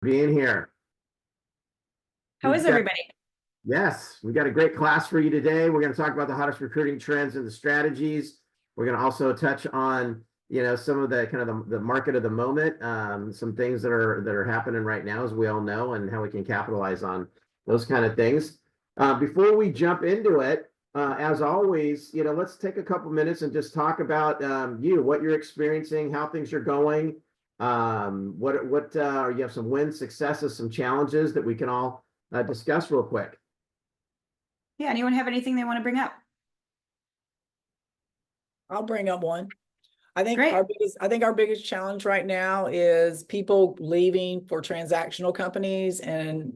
Being here. How is everybody? Yes, we got a great class for you today. We're going to talk about the hottest recruiting trends and the strategies. We're going to also touch on, some of the kind of the market of the moment, some things that are happening right now, as we all know, and how we can capitalize on those kind of things. Before we jump into it, as always, let's take a couple minutes and just talk about what you're experiencing, how things are going. You have some wins, successes, some challenges that we can all discuss real quick. Yeah, anyone have anything they want to bring up? I'll bring up one. I think Great. our biggest challenge right now is people leaving for transactional companies, and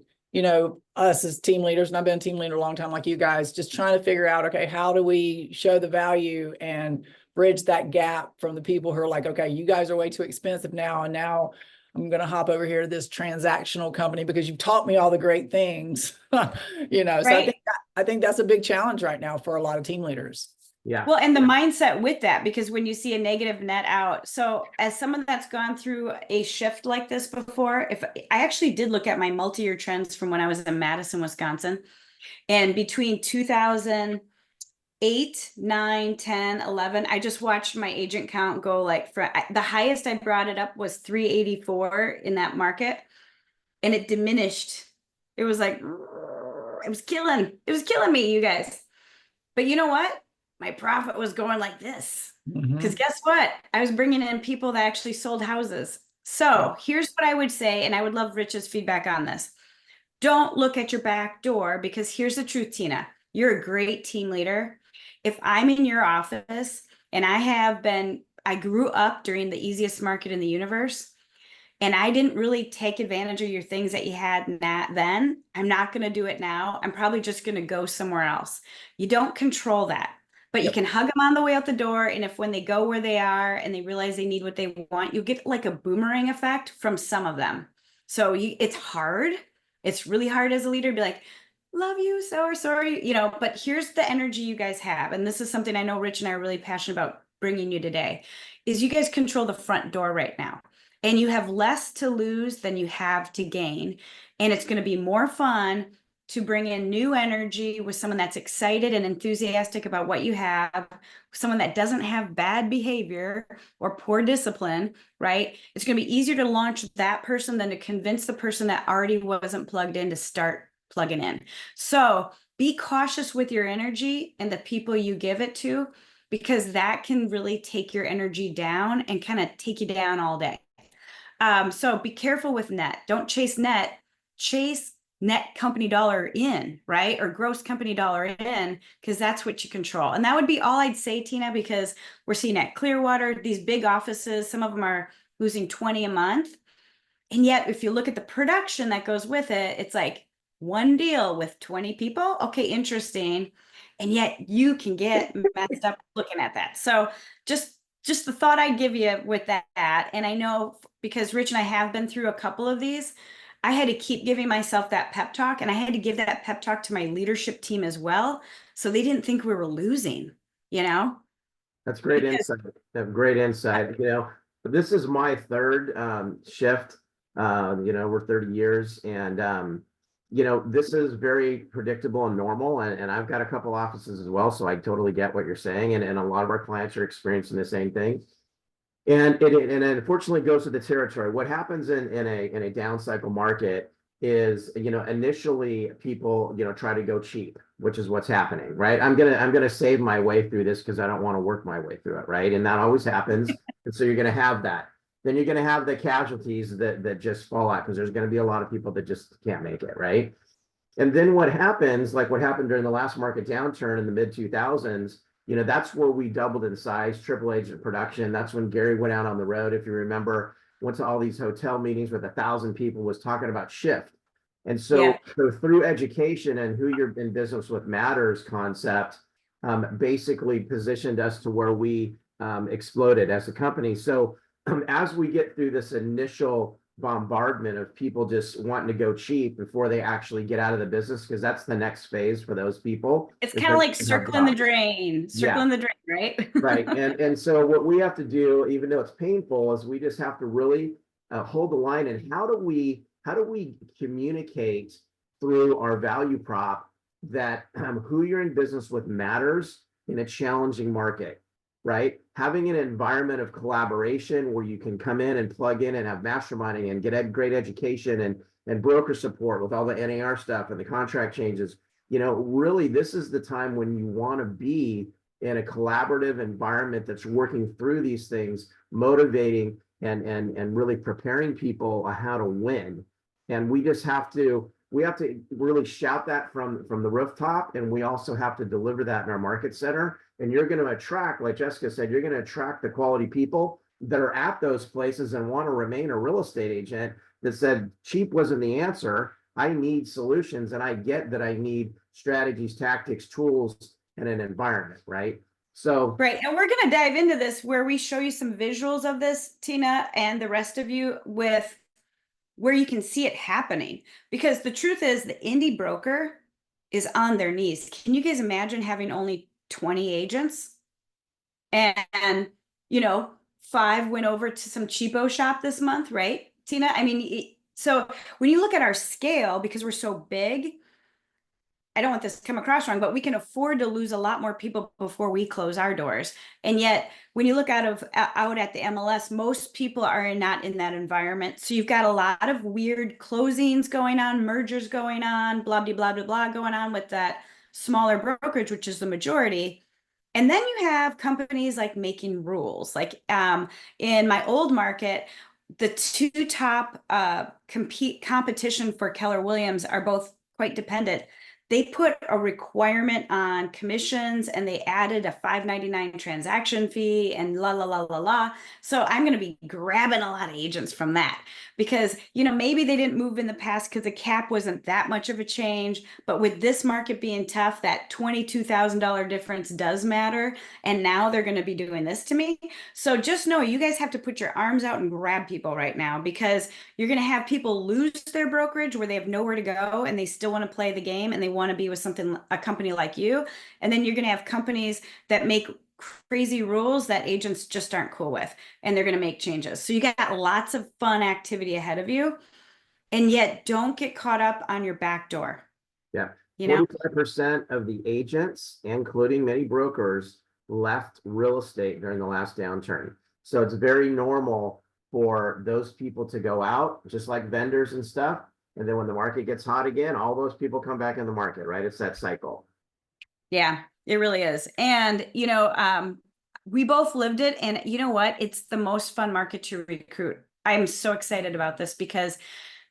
us as team leaders, and I've been a team leader a long time like you guys, just trying to figure out, okay, how do we show the value and bridge that gap from the people who are like, okay, you guys are way too expensive now, and now I'm going to hop over here to this transactional company because you've taught me all the great things. So Right. I think that's a big challenge right now for a lot of team leaders. Yeah. Well, and the mindset with that, because when you see a negative net out, so as someone that's gone through a shift like this before, if I actually did look at my multi-year trends from when I was in Madison, Wisconsin, and between 2008, 9, 10, 11, I just watched my agent count go like the highest I brought it up was 384 in that market, and it diminished. It was like, it was killing me, you guys. But you know what? My profit was going like this. Because guess what? I was bringing in people that actually sold houses. So here's what I would say, and I would love Rich's feedback on this. Don't look at your back door, because here's the truth, Tina. You're a great team leader. If I'm in your office and I grew up during the easiest market in the universe, and I didn't really take advantage of your things that you had then, I'm not going to do it now. I'm probably just going to go somewhere else. You don't control that, but you can hug them on the way out the door. And if when they go where they are and they realize they need what they want, you get like a boomerang effect from some of them. So it's hard. It's really hard as a leader to be like, love you, so sorry, but here's the energy you guys have. And this is something I know Rich and I are really passionate about bringing you today, is you guys control the front door right now. And you have less to lose than you have to gain. And it's going to be more fun to bring in new energy with someone that's excited and enthusiastic about what you have, someone that doesn't have bad behavior or poor discipline, right? It's going to be easier to launch that person than to convince the person that already wasn't plugged in to start plugging in. So be cautious with your energy and the people you give it to, because that can really take your energy down and kind of take you down all day. So be careful with net. Don't chase net. Chase net company dollar in, right? Or gross company dollar in, because that's what you control. And that would be all I'd say, Tina, because we're seeing at Clearwater, these big offices, some of them are losing 20 a month. And yet, if you look at the production that goes with it, it's like one deal with 20 people. Okay, interesting. And yet you can get messed up looking at that. So just the thought I'd give you with that. And I know, because Rich and I have been through a couple of these, I had to keep giving myself that pep talk, and I had to give that pep talk to my leadership team as well, so they didn't think we were losing, That's great insight. Great insight. But this is my third shift. We're 30 years, and this is very predictable and normal. And I've got a couple offices as well, so I totally get what you're saying. And a lot of our clients are experiencing the same thing. And it unfortunately goes to the territory. What happens in a down cycle market is, initially people, try to go cheap, which is what's happening, right? I'm gonna save my way through this because I don't want to work my way through it, right? And that always happens. And so you're gonna have that. Then you're gonna have the casualties that just fall out, because there's gonna be a lot of people that just can't make it, right? And then what happens, like what happened during the last market downturn in the mid 2000s, that's where we doubled in size, triple agent production. That's when Gary went out on the road, if you remember, went to all these hotel meetings with 1,000 people, was talking about shift. And so through education and who you're in business with matters concept, basically positioned us to where we exploded as a company. So as we get through this initial bombardment of people just wanting to go cheap before they actually get out of the business, because that's the next phase for those people. It's kind of like circling the drain, right? Right. And so what we have to do, even though it's painful, is we just have to really hold the line. And how do we how do we communicate through our value prop that who you're in business with matters in a challenging market, right? Having an environment of collaboration where you can come in and plug in and have masterminding and get great education and broker support with all the NAR stuff and the contract changes. You know, really, this is the time when you want to be in a collaborative environment that's working through these things, motivating and really preparing people on how to win. And we just have to really shout that from the rooftop, and we also have to deliver that in our market center. And you're going to attract, like Jessica said, you're going to attract the quality people that are at those places and want to remain a real estate agent that said cheap wasn't the answer. I need solutions, and I get that I need strategies, tactics, tools, and an environment, right? So right, and we're going to dive into this where we show you some visuals of this, Tina, and the rest of you, with where you can see it happening. Because the truth is, the indie broker is on their knees. Can you guys imagine having only 20 agents? And you know, 5 went over to some cheapo shop this month, right, Tina? I mean, so when you look at our scale, because we're so big, I don't want this to come across wrong, but we can afford to lose a lot more people before we close our doors. And yet, when you look out at the MLS, most people are not in that environment. So you've got a lot of weird closings going on, mergers going on, blah, blah, blah, blah, blah going on with that smaller brokerage, which is the majority. And then you have companies like making rules. Like in my old market, the 2 top competition for Keller Williams are both quite dependent. They put a requirement on commissions, and they added a $5.99 transaction fee and la, la, la, la, la. So I'm going to be grabbing a lot of agents from that because, you know, maybe they didn't move in the past because the cap wasn't that much of a change. But with this market being tough, that $22,000 difference does matter. And now they're going to be doing this to me. So just know you guys have to put your arms out and grab people right now, because you're going to have people lose their brokerage where they have nowhere to go and they still want to play the game and they want to be with a company like you. And then you're going to have companies that make crazy rules that agents just aren't cool with, and they're going to make changes. So you got lots of fun activity ahead of you, and yet don't get caught up on your back door. yeah, you know, 45% of the agents, including many brokers, left real estate during the last downturn. So it's very normal for those people to go out, just like vendors and stuff. And then when the market gets hot again, all those people come back in the market, right? It's that cycle. Yeah, it really is. And, you know, we both lived it. And you know what? It's the most fun market to recruit. I'm so excited about this because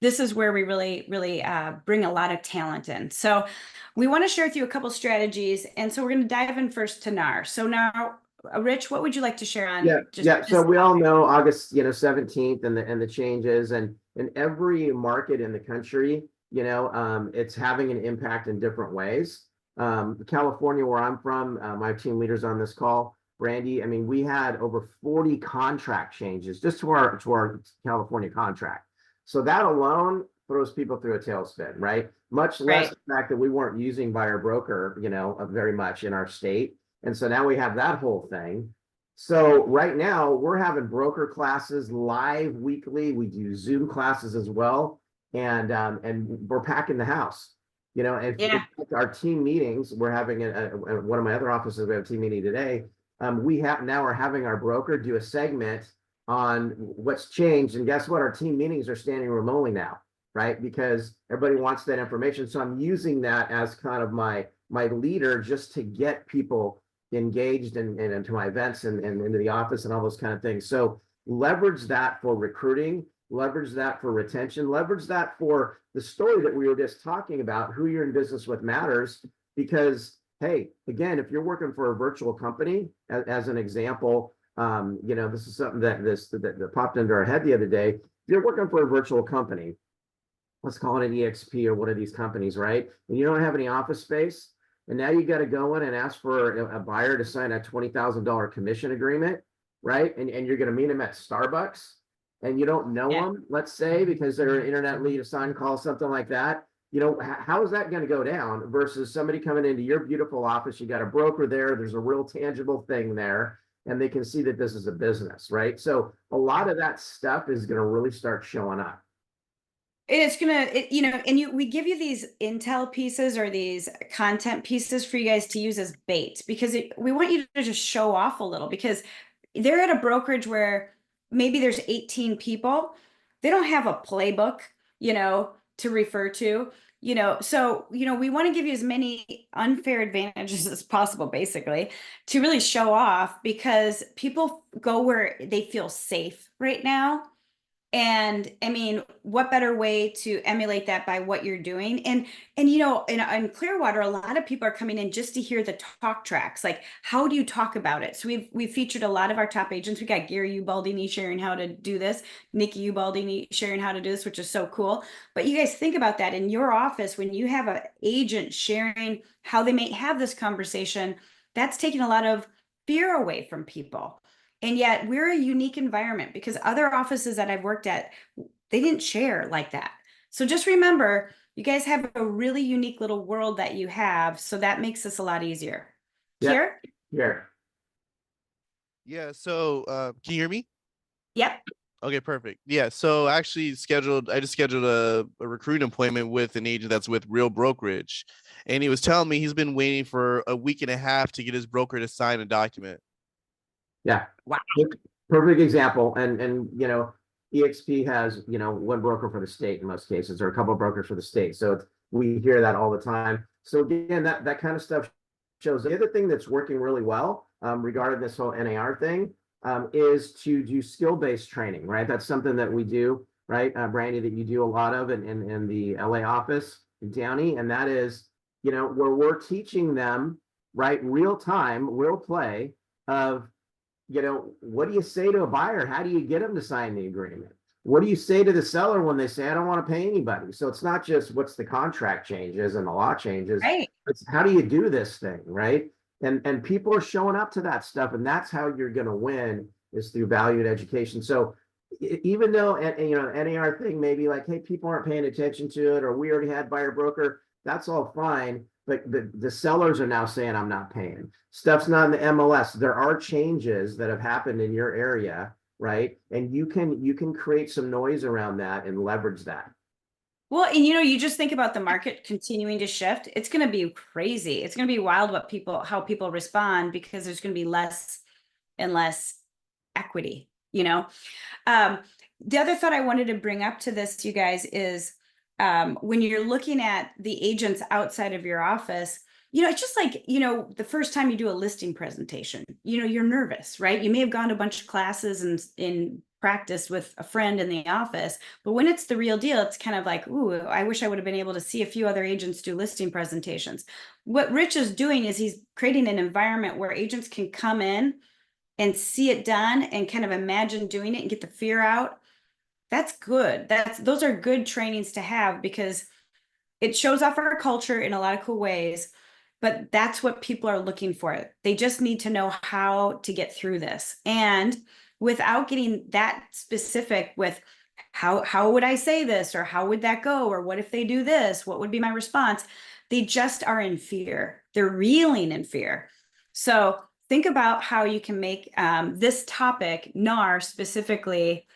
this is where we really, really bring a lot of talent in. So we want to share with you a couple strategies. And so we're going to dive in first to NAR. So now, Rich, what would you like to share on? Yeah. So we all know August, 17th and the changes, and in every market in the country, it's having an impact in different ways. California, where I'm from, my team leaders on this call, Brandy, I mean, we had over 40 contract changes just to our California contract. So that alone throws people through a tailspin, right? Much less the fact that we weren't using by our broker, very much in our state. And so now we have that whole thing. So right now we're having broker classes live weekly. We do Zoom classes as well. And we're packing the house, and our team meetings, we're having one of my other offices, we have a team meeting today. We're having our broker do a segment on what's changed. And guess what? Our team meetings are standing room only now, right? Because everybody wants that information. So I'm using that as kind of my leader just to get people engaged and into my events and into the office and all those kind of things. So leverage that for recruiting, leverage that for retention, leverage that for the story that we were just talking about, who you're in business with matters. Because, hey, again, if you're working for a virtual company, as an example, this is something that popped into our head the other day. If you're working for a virtual company, let's call it an EXP or one of these companies, right? And you don't have any office space, and now you got to go in and ask for a buyer to sign a $20,000 commission agreement, right? And you're going to meet them at Starbucks, and you don't know them, let's say, because they're an internet lead, a sign call, something like that. How is that going to go down versus somebody coming into your beautiful office? You got a broker there. There's a real tangible thing there, and they can see that this is a business, right? So a lot of that stuff is going to really start showing up. it's gonna, you know, and we give you these intel pieces or these content pieces for you guys to use as bait, because we want you to just show off a little, because they're at a brokerage where maybe there's 18 people. They don't have a playbook, you know, to refer to, you know. So, you know, we want to give you as many unfair advantages as possible, basically, to really show off, because people go where they feel safe right now. And I mean, what better way to emulate that by what you're doing? And you know, in Clearwater, a lot of people are coming in just to hear the talk tracks. Like, how do you talk about it? So we've featured a lot of our top agents. We got Gary Ubaldini sharing how to do this, Nikki Ubaldini sharing how to do this, which is so cool. But you guys think about that in your office when you have an agent sharing how they may have this conversation. That's taking a lot of fear away from people. And yet we're a unique environment, because other offices that I've worked at, they didn't share like that. So just remember, you guys have a really unique little world that you have. So that makes this a lot easier. Yeah. Here? Yeah. Yeah, so can you hear me? Yep. Okay, perfect. Yeah, so I just scheduled a recruiting appointment with an agent that's with Real Brokerage. And he was telling me he's been waiting for a week and a half to get his broker to sign a document. Yeah. Wow. Perfect example. And you know, EXP has, you know, one broker for the state in most cases, or a couple of brokers for the state. So we hear that all the time. So again, that kind of stuff shows. The other thing that's working really well regarding this whole NAR thing is to do skill-based training, right? That's something that we do, right, Brandy, that you do a lot of in the LA office, Downey, and that is, you know, where we're teaching them, right, real time, real play of, you know, what do you say to a buyer? How do you get them to sign the agreement? What do you say to the seller when they say, I don't want to pay anybody? So it's not just what's the contract changes and the law changes. Right. It's how do you do this thing, right? And people are showing up to that stuff, and that's how you're going to win, is through valued education. So even though, you know, NAR thing may be like, hey, people aren't paying attention to it, or we already had buyer broker, that's all fine. But the sellers are now saying, I'm not paying. Stuff's not in the MLS. There are changes that have happened in your area, right? And you can create some noise around that and leverage that. Well, and you know, you just think about the market continuing to shift. It's going to be crazy. It's going to be wild how people respond, because there's going to be less and less equity, you know. The other thought I wanted to bring up to this, you guys, is when you're looking at the agents outside of your office, you know, it's just like, you know, the first time you do a listing presentation, you know, you're nervous, right? You may have gone to a bunch of classes and in practice with a friend in the office, but when it's the real deal, it's kind of like, ooh, I wish I would have been able to see a few other agents do listing presentations. What Rich is doing is he's creating an environment where agents can come in and see it done and kind of imagine doing it and get the fear out. That's good. Those are good trainings to have, because it shows off our culture in a lot of cool ways, but that's what people are looking for. They just need to know how to get through this. And without getting that specific with how would I say this, or how would that go, or what if they do this, what would be my response? They just are in fear. They're reeling in fear. So think about how you can make this topic, NAR specifically,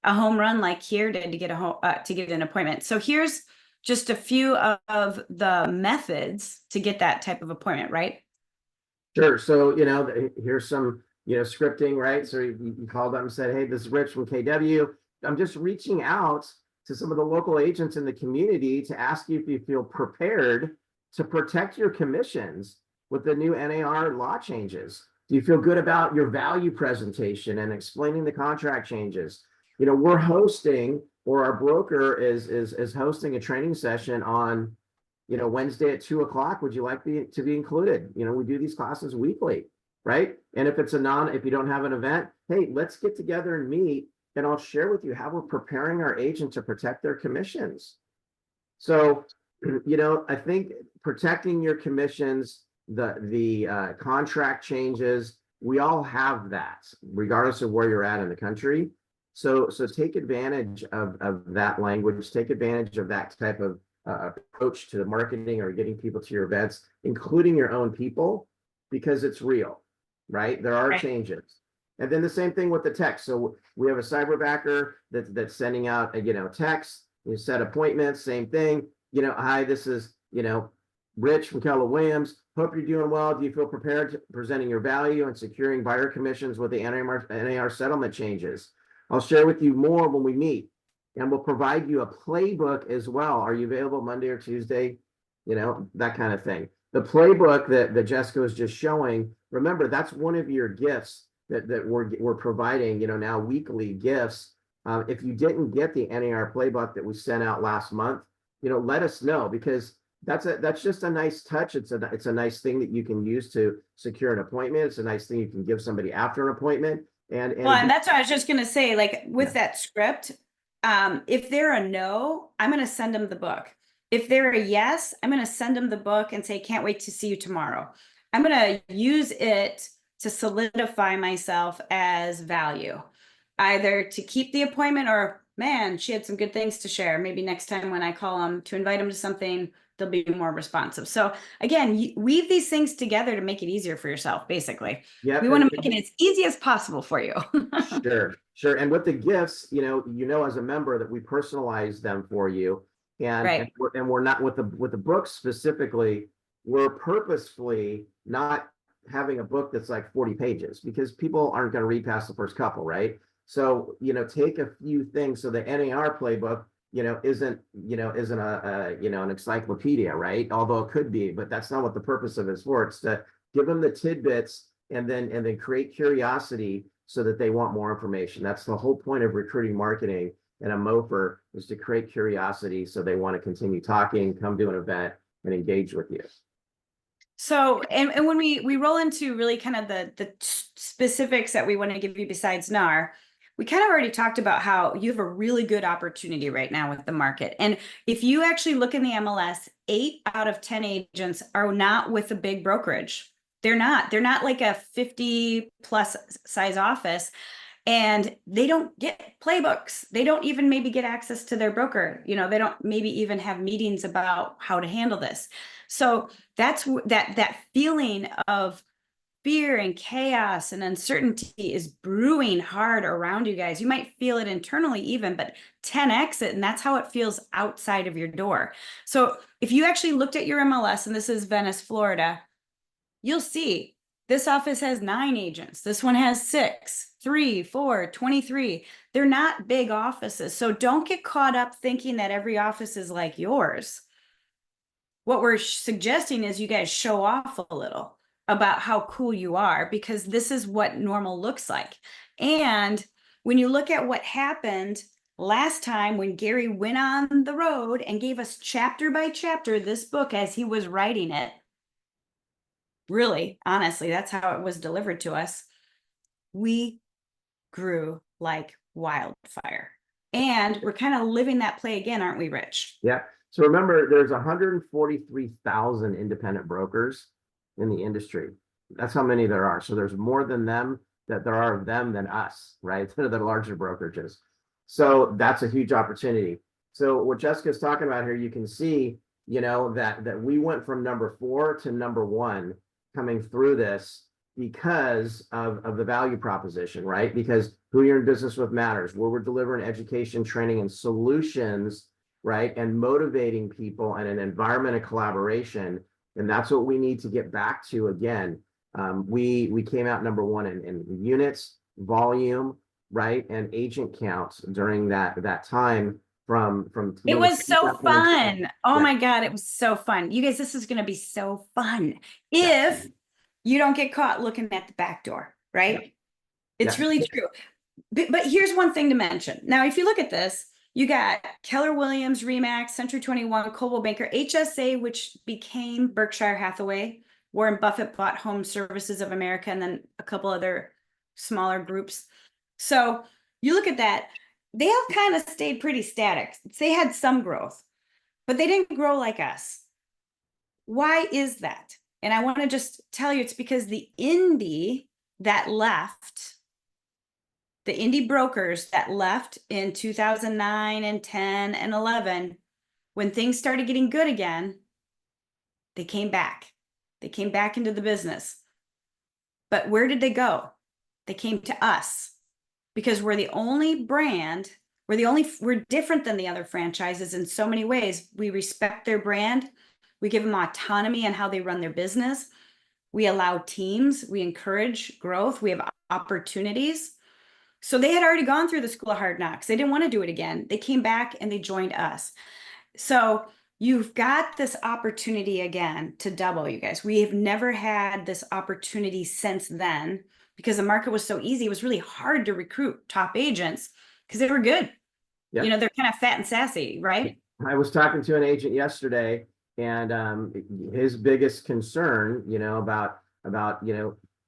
a home run like here did to get an appointment. So here's just a few of the methods to get that type of appointment, right? Sure. So, you know, here's some, you know, scripting, right? So you called up and said, hey, this is Rich from KW. I'm just reaching out to some of the local agents in the community to ask you if you feel prepared to protect your commissions with the new NAR law changes. Do you feel good about your value presentation and explaining the contract changes? You know, we're hosting, or our broker is hosting a training session on, you know, Wednesday at 2 o'clock. Would you like to be included? You know, we do these classes weekly, right? And if you don't have an event, hey, let's get together and meet, and I'll share with you how we're preparing our agent to protect their commissions. So, you know, I think protecting your commissions, the contract changes, we all have that, regardless of where you're at in the country. So take advantage of that language, take advantage of that type of approach to the marketing or getting people to your events, including your own people, because it's real, right? There are changes. And then the same thing with the text. So we have a cyberbacker that's sending out, you know, text. You set appointments, same thing. You know, hi, this is, you know, Rich from Keller Williams. Hope you're doing well. Do you feel prepared to presenting your value and securing buyer commissions with the NAR settlement changes? I'll share with you more when we meet, and we'll provide you a playbook as well. Are you available Monday or Tuesday? You know, that kind of thing. The playbook that Jessica was just showing, remember, that's one of your gifts that we're providing, you know, now weekly gifts. If you didn't get the NAR playbook that we sent out last month, you know, let us know, because that's just a nice touch. It's a nice thing that you can use to secure an appointment. It's a nice thing you can give somebody after an appointment. And that's what I was just gonna say, like with that script, if they're a no, I'm gonna send them the book. If they're a yes, I'm gonna send them the book and say, can't wait to see you tomorrow. I'm gonna use it to solidify myself as value, either to keep the appointment or, man, she had some good things to share. Maybe next time when I call them to invite them to something, they'll be more responsive. So again, weave these things together to make it easier for yourself, basically. yeah, We want to make it as easy as possible for you. Sure. And with the gifts, you know, as a member that we personalize them for you. And, right. and we're not with the books specifically, we're purposefully not having a book that's like 40 pages, because people aren't going to read past the first couple, right? So, you know, take a few things. So the NAR playbook, you know, isn't a you know, an encyclopedia, right? Although it could be, but that's not what the purpose of it is for. It's to give them the tidbits and then create curiosity so that they want more information. That's the whole point of recruiting marketing and a MOFR, is to create curiosity so they want to continue talking, come to an event, and engage with you. So, and when we roll into really kind of the specifics that we want to give you besides NAR, we kind of already talked about how you have a really good opportunity right now with the market. And if you actually look in the MLS, 8 out of 10 agents are not with a big brokerage. They're not like a 50 plus size office, and they don't get playbooks. They don't even maybe get access to their broker. You know, they don't maybe even have meetings about how to handle this. So that's that feeling of fear and chaos and uncertainty is brewing hard around you guys. You might feel it internally even, but 10x it, and that's how it feels outside of your door. So if you actually looked at your MLS, and this is Venice, Florida, you'll see this office has 9 agents. This one has 6, 3, 4, 23. They're not big offices. So don't get caught up thinking that every office is like yours. What we're suggesting is you guys show off a little about how cool you are, because this is what normal looks like. And when you look at what happened last time when Gary went on the road and gave us chapter by chapter this book as he was writing it, really, honestly, that's how it was delivered to us. We grew like wildfire. And we're kind of living that play again, aren't we, Rich? Yeah. So remember, there's 143,000 independent brokers in the industry. That's how many there are. So there's more than them that there are of them than us, right? The larger brokerages. So that's a huge opportunity. So what Jessica's talking about here, you can see, you know, that we went from number 4 to number 1 coming through this because of the value proposition, right? Because who you're in business with matters, where we're delivering education, training, and solutions, right? And motivating people in an environment of collaboration. And that's what we need to get back to again. We came out number 1 in units, volume, right? And agent counts during that time from it was so fun. Oh yeah. my God, it was so fun. You guys, this is going to be so fun if you don't get caught looking at the back door, right? Yeah. It's really true. But here's one thing to mention. Now, if you look at this, you got Keller Williams, Remax, Century 21, Coldwell Banker, HSA, which became Berkshire Hathaway. Warren Buffett bought Home Services of America, and then a couple other smaller groups. So you look at that, they all kind of stayed pretty static. They had some growth, but they didn't grow like us. Why is that? And I want to just tell you, it's because the indie that left, the indie brokers that left in 2009 and 10 and 11, when things started getting good again, they came back. They came back into the business. But where did they go? They came to us, because we're the only brand we're different than the other franchises in so many ways. We respect their brand. We give them autonomy on how they run their business. We allow teams, we encourage growth, we have opportunities. So they had already gone through the school of hard knocks. They didn't want to do it again. They came back and they joined us. So you've got this opportunity again to double, you guys. We have never had this opportunity since then because the market was so easy. It was really hard to recruit top agents because they were good. Yep. You know, they're kind of fat and sassy, right? I was talking to an agent yesterday, and his biggest concern, about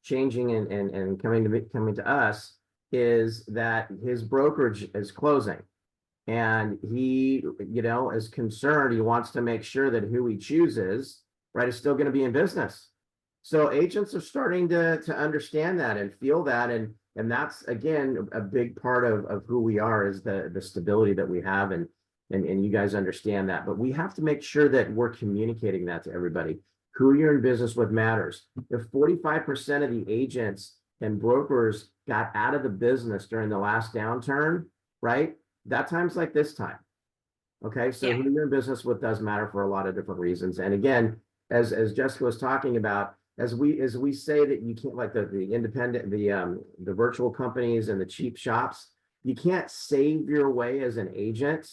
changing and coming to us is that his brokerage is closing, and he is concerned. He wants to make sure that who he chooses, right, is still going to be in business. So agents are starting to understand that and feel that, and that's again a big part of who we are, is the stability that we have, and you guys understand that. But we have to make sure that we're communicating that to everybody. Who you're in business with matters. If 45% of the agents and brokers got out of the business during the last downturn, right? That time's like this time. Okay, so who you're in business with does matter for a lot of different reasons. And again, as Jessica was talking about, as we say that you can't, like the independent, the virtual companies and the cheap shops, you can't save your way as an agent,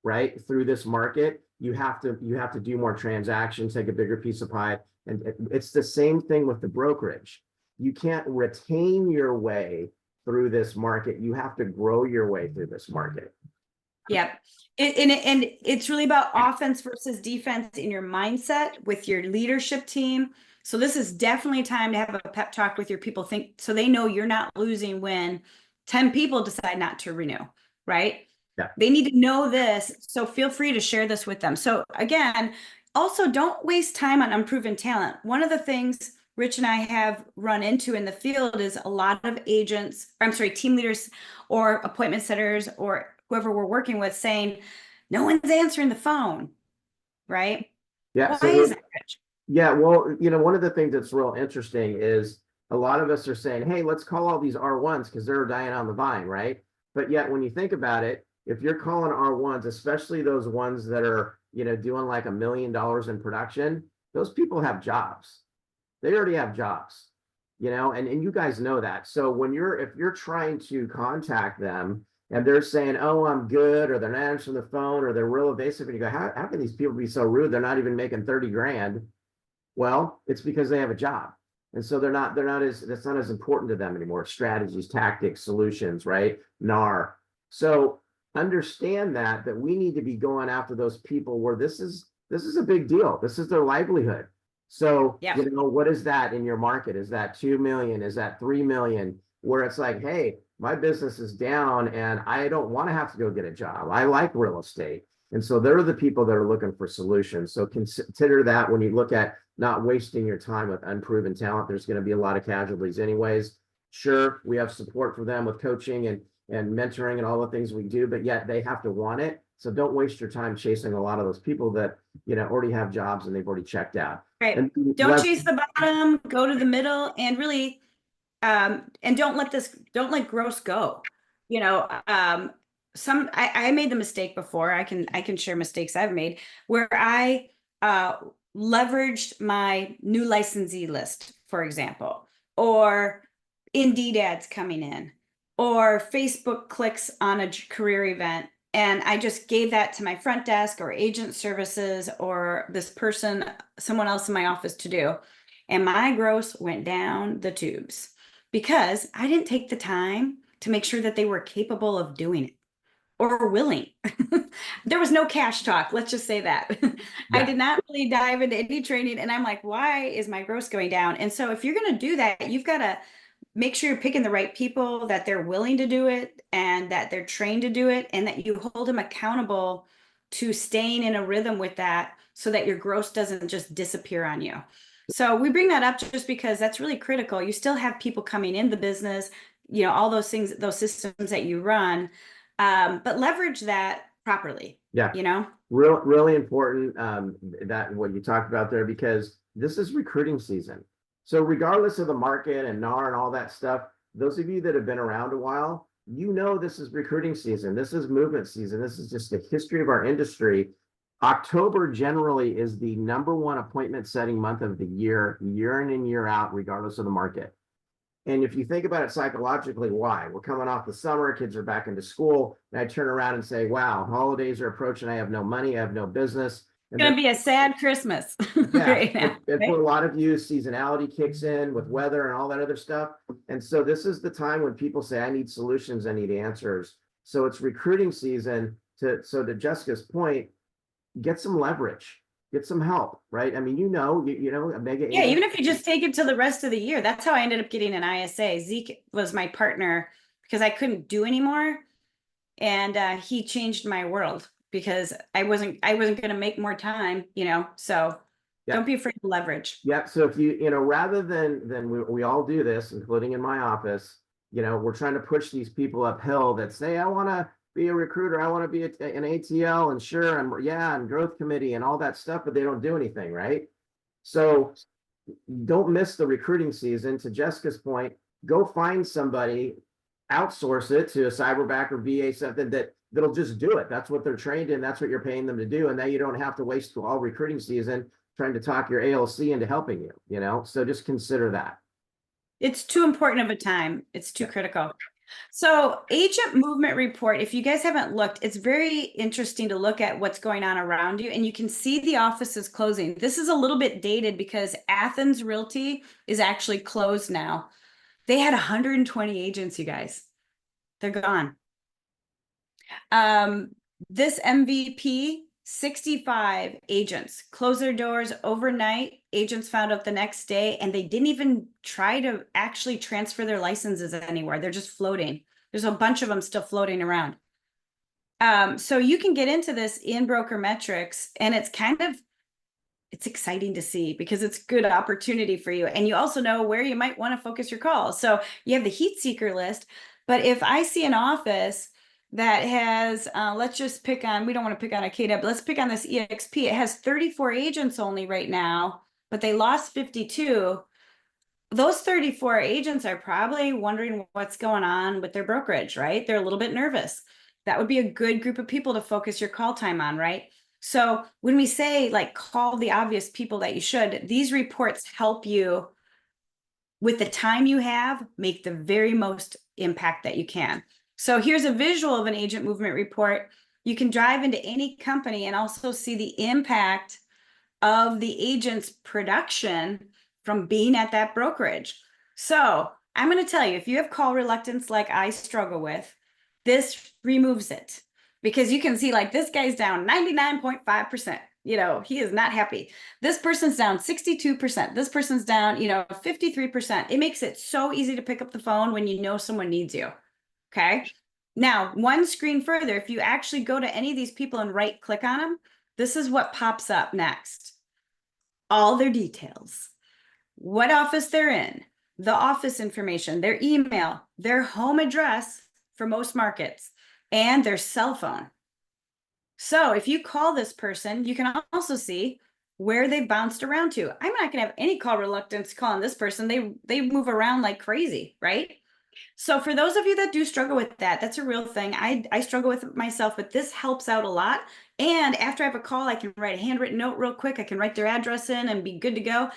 right, through this market. You have to do more transactions, take a bigger piece of pie. And it's the same thing with the brokerage. You can't retain your way through this market. You have to grow your way through this market. Yep. And it's really about offense versus defense in your mindset with your leadership team. So this is definitely time to have a pep talk with your people, so they know you're not losing when 10 people decide not to renew, right? Yeah. They need to know this. So feel free to share this with them. So again, also don't waste time on unproven talent. One of the things Rich and I have run into in the field is a lot of team leaders or appointment setters or whoever we're working with saying, no one's answering the phone, right? Yeah. Why is that, Rich? Yeah, well, one of the things that's real interesting is a lot of us are saying, hey, let's call all these R1s because they're dying on the vine, right? But yet when you think about it, if you're calling R1s, especially those ones that are, doing like $1 million in production, those people have jobs. They already have jobs, and you guys know that. So if you're trying to contact them and they're saying, oh, I'm good, or they're not answering the phone, or they're real evasive, and you go, how can these people be so rude? They're not even making 30 grand. Well, it's because they have a job. And so that's not as important to them anymore. Strategies, tactics, solutions, right? NAR. So understand that we need to be going after those people where this is a big deal. This is their livelihood. So, what is that in your market? Is that 2 million? Is that 3 million? Where it's like, hey, my business is down and I don't want to have to go get a job. I like real estate. And so they're the people that are looking for solutions. So consider that when you look at not wasting your time with unproven talent. There's going to be a lot of casualties anyways. Sure, we have support for them with coaching and mentoring and all the things we do, but yet they have to want it. So don't waste your time chasing a lot of those people that, already have jobs and they've already checked out. Right. And don't chase the bottom, go to the middle, and really, and don't let gross go. I made the mistake before. I can share mistakes I've made where I leveraged my new licensee list, for example, or Indeed ads coming in, or Facebook clicks on a career event. And I just gave that to my front desk or agent services or this person, someone else in my office to do. And my gross went down the tubes because I didn't take the time to make sure that they were capable of doing it or willing. There was no cash talk. Let's just say that. Yeah. I did not really dive into any training. And I'm like, why is my gross going down? And so if you're going to do that, you've got to make sure you're picking the right people, that they're willing to do it and that they're trained to do it, and that you hold them accountable to staying in a rhythm with that so that your gross doesn't just disappear on you. So we bring that up just because that's really critical. You still have people coming in the business, all those things, those systems that you run, but leverage that properly. Yeah. Really important that what you talked about there, because this is recruiting season. So regardless of the market and NAR and all that stuff, those of you that have been around a while, you know, this is recruiting season. This is movement season. This is just the history of our industry. October generally is the #1 appointment setting month of the year in and year out, regardless of the market. And if you think about it psychologically, why? We're coming off the summer, kids are back into school, and I turn around and say, wow, holidays are approaching, I have no money, I have no business. It's going to be a sad Christmas Yeah, right now. and for a lot of you, seasonality kicks in with weather and all that other stuff. And so this is the time when people say, I need solutions, I need answers. So it's recruiting season to Jessica's point, get some leverage, get some help, right? I mean, you know, a mega. Yeah, even if you just take it to the rest of the year. That's how I ended up getting an ISA. Zeke was my partner because I couldn't do anymore. And he changed my world because I wasn't going to make more time, so don't be afraid to leverage. Yeah. So if rather than we all do this, including in my office, we're trying to push these people uphill that say, I want to be a recruiter, I want to be an ATL, and sure, and growth committee and all that stuff, but they don't do anything, right? So don't miss the recruiting season. To Jessica's point, go find somebody, outsource it to a cyberback or VA, something that'll just do it. That's what they're trained in. That's what you're paying them to do. And now you don't have to waste all recruiting season trying to talk your ALC into helping you, so just consider that. It's too important of a time. It's too critical. So agent movement report, if you guys haven't looked, it's very interesting to look at what's going on around you, and you can see the offices closing. This is a little bit dated because Athens Realty is actually closed now. They had 120 agents, you guys. They're gone. This MVP, 65 agents closed their doors overnight. Agents found out the next day, and they didn't even try to actually transfer their licenses anywhere. They're just floating. There's a bunch of them still floating around. So you can get into this in Broker Metrics, and it's exciting to see because it's good opportunity for you. And you also know where you might want to focus your calls. So you have the heat seeker list, but if I see an office that has, let's just pick on, we don't want to pick on a KW, let's pick on this EXP. It has 34 agents only right now, but they lost 52. Those 34 agents are probably wondering what's going on with their brokerage, right? They're a little bit nervous. That would be a good group of people to focus your call time on, right? So when we say call the obvious people that you should, these reports help you with the time you have, make the very most impact that you can. So here's a visual of an agent movement report. You can drive into any company and also see the impact of the agent's production from being at that brokerage. So I'm going to tell you, if you have call reluctance like I struggle with, this removes it, because you can see this guy's down 99.5%. He is not happy. This person's down 62%. This person's down, 53%. It makes it so easy to pick up the phone when you know someone needs you. Okay. Now, one screen further, if you actually go to any of these people and right click on them, this is what pops up next. All their details, what office they're in, the office information, their email, their home address for most markets, and their cell phone. So if you call this person, you can also see where they bounced around to. I'm not going to have any call reluctance calling this person. They move around like crazy, right? So for those of you that do struggle with that, that's a real thing. I struggle with it myself, but this helps out a lot. And after I have a call, I can write a handwritten note real quick. I can write their address in and be good to go.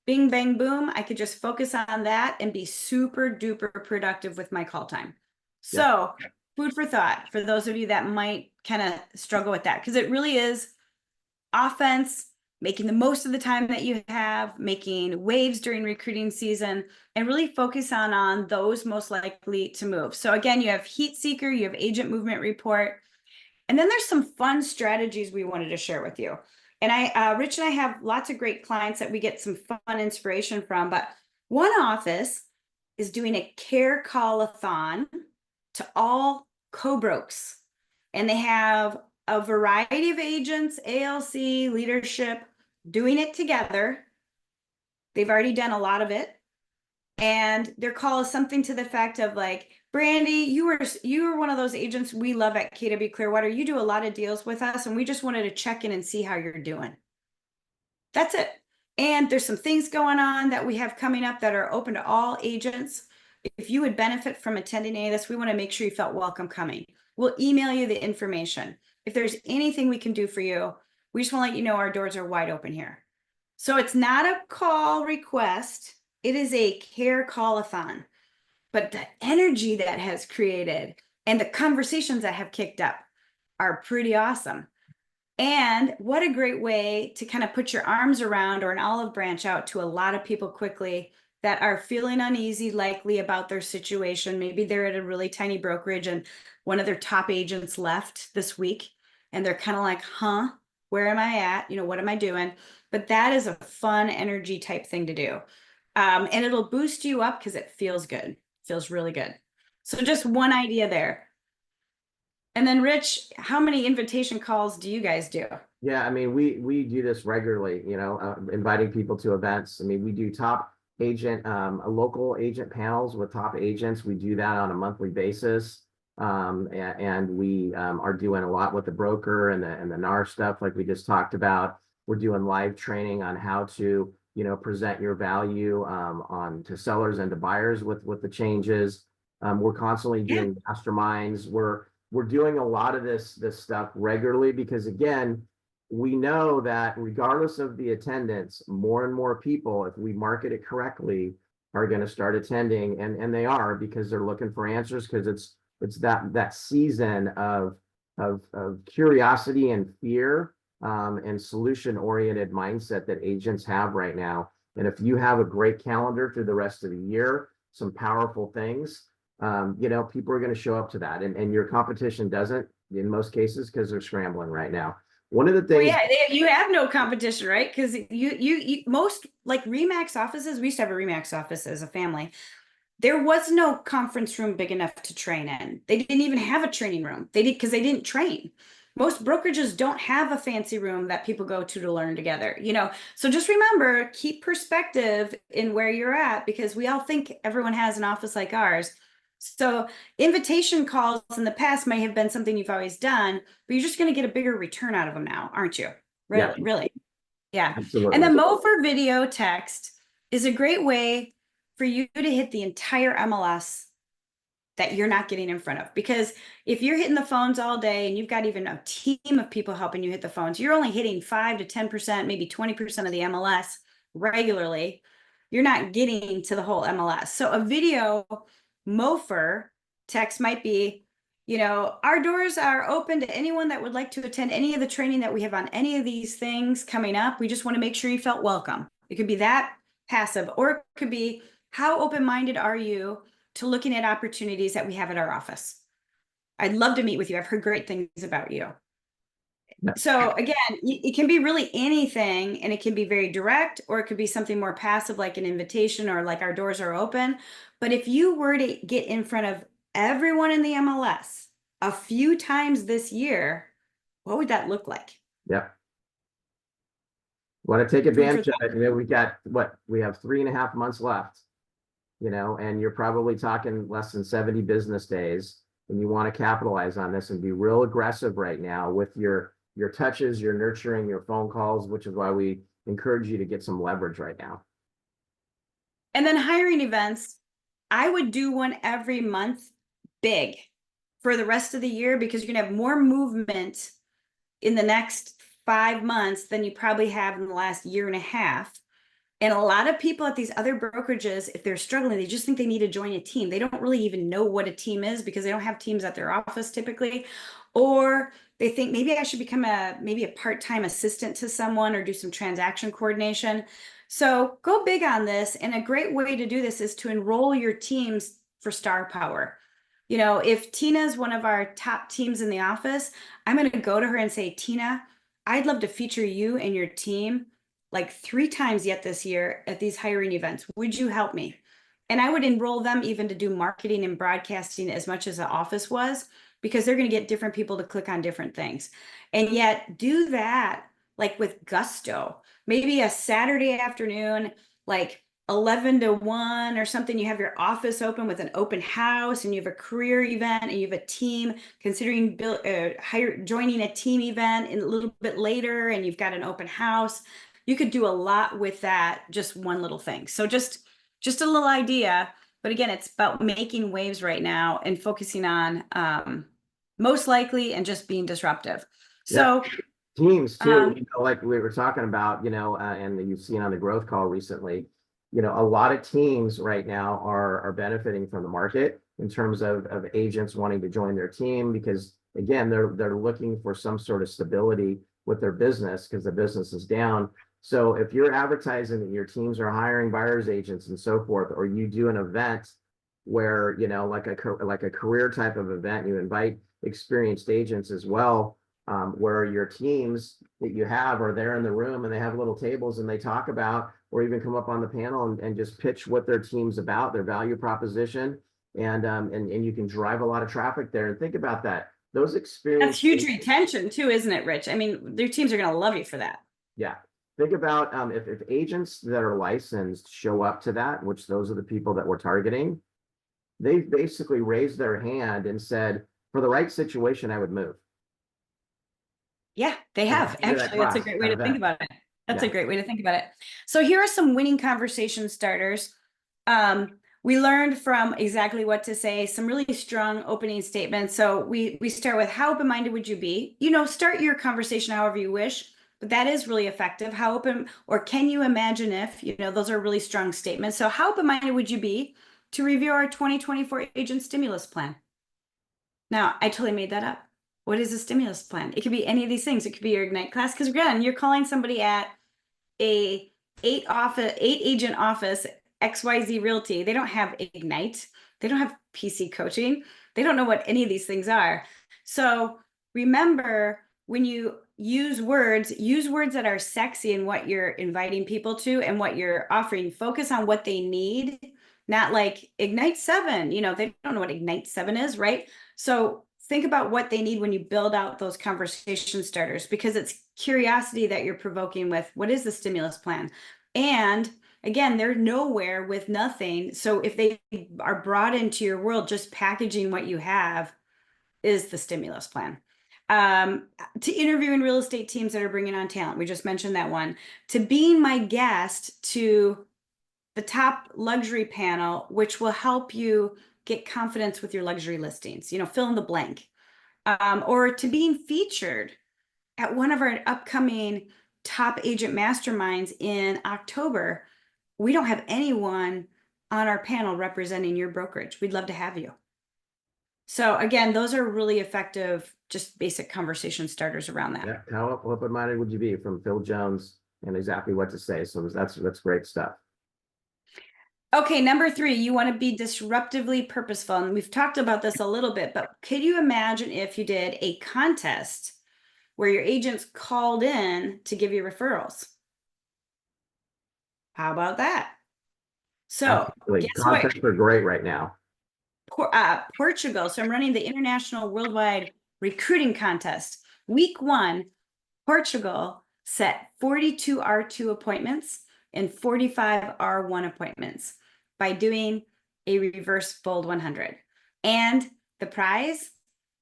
Bing, bang, boom. I could just focus on that and be super duper productive with my call time. So food for thought for those of you that might kind of struggle with that, because it really is offense, making the most of the time that you have, making waves during recruiting season, and really focus on those most likely to move. So again, you have heat seeker, you have agent movement report, and then there's some fun strategies we wanted to share with you. And Rich and I have lots of great clients that we get some fun inspiration from, but one office is doing a care call-a-thon to all co-brokes, and they have a variety of agents, ALC, leadership, doing it together. They've already done a lot of it. And their call is something to the effect of Brandy, you were one of those agents we love at KW Clearwater. You do a lot of deals with us, and we just wanted to check in and see how you're doing. That's it. And there's some things going on that we have coming up that are open to all agents. if you would benefit from attending any of this, we want to make sure you felt welcome coming. We'll email you the information. If there's anything we can do for you, we just want to let you know our doors are wide open here. So it's not a call request. It is a care call-a-thon. But the energy that has created and the conversations that have kicked up are pretty awesome. And what a great way to kind of put your arms around or an olive branch out to a lot of people quickly that are feeling uneasy, likely about their situation. Maybe they're at a really tiny brokerage and one of their top agents left this week and they're kind of like, huh, where am I at? You know, what am I doing? But that is a fun energy type thing to do. And it'll boost you up because it feels good. Feels really good. So just one idea there. And then Rich, how many invitation calls do you guys do? Yeah, I mean, we do this regularly, you know, inviting people to events. I mean, we do top agent, local agent panels with top agents. We do that on a monthly basis. And we are doing a lot with the broker and the NAR stuff like we just talked about. We're doing live training on how to, you know, present your value on to sellers and to buyers with the changes. We're constantly doing masterminds. We're doing a lot of this stuff regularly because, again, we know that regardless of the attendance, more and more people, if we market it correctly, are going to start attending, and they are because they're looking for answers because it's that season of curiosity and fear and solution-oriented mindset that agents have right now. And if you have a great calendar through the rest of the year, some powerful things, you know, people are going to show up to that, and your competition doesn't in most cases because they're scrambling right now. One of the things, well, yeah, you have no competition, right? Because you most like Remax offices. We used to have a Remax office as a family. There was no conference room big enough to train in. They didn't even have a training room. They did because they didn't train. Most brokerages don't have a fancy room that people go to learn together, you know. So just remember, keep perspective in where you're at because we all think everyone has an office like ours. So invitation calls in the past may have been something you've always done, but you're just going to get a bigger return out of them now, aren't you? Really, Yeah. really. Yeah. absolutely. And the MOFR video text is a great way for you to hit the entire MLS that you're not getting in front of. Because if you're hitting the phones all day and you've got even a team of people helping you hit the phones, you're only hitting 5 to 10%, maybe 20% of the MLS regularly. You're not getting to the whole MLS. So a video MOFR text might be, you know, our doors are open to anyone that would like to attend any of the training that we have on any of these things coming up. We just want to make sure you felt welcome. It could be that passive, or it could be, how open-minded are you to looking at opportunities that we have at our office? I'd love to meet with you. I've heard great things about you. Yeah. So again, it can be really anything, and it can be very direct, or it could be something more passive like an invitation or like our doors are open. But if you were to get in front of everyone in the MLS a few times this year, what would that look like? Yep. Want to take advantage of it. You know, we have 3.5 months left, you know, and you're probably talking less than 70 business days, and you want to capitalize on this and be real aggressive right now with your touches, your nurturing, your phone calls, which is why we encourage you to get some leverage right now. And then hiring events, I would do one every month, big, for the rest of the year, because you're gonna have more movement in the next 5 months than you probably have in the last year and a half. And a lot of people at these other brokerages, if they're struggling, they just think they need to join a team. They don't really even know what a team is because they don't have teams at their office typically. Or they think maybe I should become maybe a part-time assistant to someone or do some transaction coordination. So go big on this. And a great way to do this is to enroll your teams for star power. You know, if Tina's one of our top teams in the office, I'm going to go to her and say, Tina, I'd love to feature you and your team like 3 times yet this year at these hiring events. Would you help me? And I would enroll them even to do marketing and broadcasting as much as the office was, because they're going to get different people to click on different things. And yet do that like with gusto. Maybe a Saturday afternoon, like 11 to 1 or something, you have your office open with an open house, and you have a career event, and you have a team considering joining a team event a little bit later, and you've got an open house. You could do a lot with that, just one little thing. So just a little idea But again, it's about making waves right now and focusing on most likely and just being disruptive. So teams too, like we were talking about, and you've seen on the growth call recently, a lot of teams right now are benefiting from the market in terms of agents wanting to join their team, because again, they're looking for some sort of stability with their business because the business is down. So if you're advertising that your teams are hiring buyer's agents and so forth, or you do an event where, like a career type of event, you invite experienced agents as well, where your teams that you have are there in the room and they have little tables and they talk about, or even come up on the panel and just pitch what their team's about, their value proposition. And you can drive a lot of traffic there. And think about that. Those that's experiences. huge retention too, isn't it, Rich? I mean, their teams are going to love you for that. Yeah. Think about if agents that are licensed show up to that, which those are the people that we're targeting, they've basically raised their hand and said, for the right situation, I would move. Yeah, they have. Actually, that's a great way to think about it. That's a great way to think about it. So here are some winning conversation starters. We learned from exactly what to say, some really strong opening statements. So we start with, how open-minded would you be? Start your conversation however you wish, but that is really effective. How open, or can you imagine if, those are really strong statements. So how open-minded would you be to review our 2024 agent stimulus plan? Now, I totally made that up. What is a stimulus plan? It could be any of these things. It could be your Ignite class, because again, you're calling somebody at a 8 agent office, XYZ Realty. They don't have Ignite. They don't have PC coaching. They don't know what any of these things are. So remember, when you use words that are sexy in what you're inviting people to and what you're offering. Focus on what they need, not like Ignite 7. They don't know what Ignite 7 is, right? So think about what they need when you build out those conversation starters, because it's curiosity that you're provoking with, what is the stimulus plan? And again, they're nowhere with nothing. So if they are brought into your world, just packaging what you have is the stimulus plan. To interviewing real estate teams that are bringing on talent. We just mentioned that one. To being my guest to the top luxury panel, which will help you get confidence with your luxury listings, fill in the blank. Or to being featured at one of our upcoming top agent masterminds in October. We don't have anyone on our panel representing your brokerage. We'd love to have you. So again, those are really effective, just basic conversation starters around that. Yeah. How open-minded would you be, from Phil Jones, and exactly what to say? So that's great stuff. Okay, number 3, you want to be disruptively purposeful. And we've talked about this a little bit, but could you imagine if you did a contest where your agents called in to give you referrals? How about that? So guess contests what? Are great right now. Portugal. So I'm running the International Worldwide Recruiting Contest. Week 1, Portugal set 42 R2 appointments and 45 R1 appointments by doing a reverse bold 100. And the prize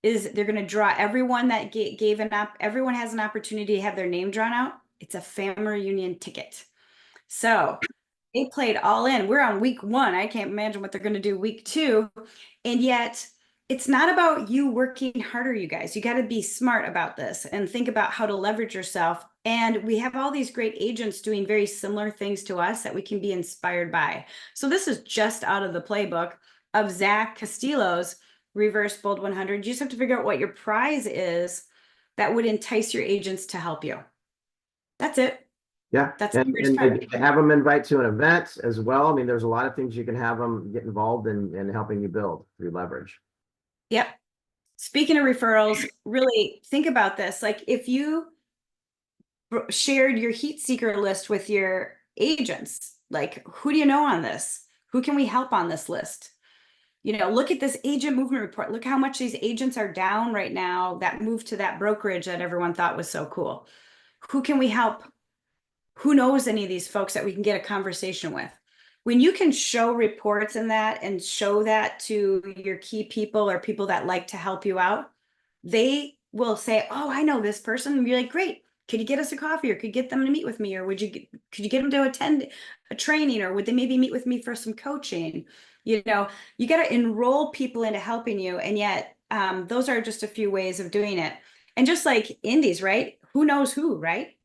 is they're going to draw everyone that gave everyone has an opportunity to have their name drawn out. It's a family reunion ticket. So they played all in. We're on week 1. I can't imagine what they're going to do week 2. And yet it's not about you working harder, you guys. You got to be smart about this and think about how to leverage yourself. And we have all these great agents doing very similar things to us that we can be inspired by. So this is just out of the playbook of Zach Castillo's Reverse Bold 100. You just have to figure out what your prize is that would entice your agents to help you. That's it. Yeah, that's and have them invite to an event as well. I mean, there's a lot of things you can have them get involved in helping you build through leverage. Yep. Speaking of referrals, really think about this. Like if you shared your heat seeker list with your agents, like who do you know on this? Who can we help on this list? Look at this agent movement report. Look how much these agents are down right now that moved to that brokerage that everyone thought was so cool. Who can we help? Who knows any of these folks that we can get a conversation with? When you can show reports in that and show that to your key people or people that like to help you out, they will say, oh, I know this person. And you're like, great. could you get us a coffee, or could you get them to meet with me, or could you get them to attend a training, or would they maybe meet with me for some coaching? You know, you got to enroll people into helping you. And yet those are just a few ways of doing it. And just like indies, right? Who knows who, right?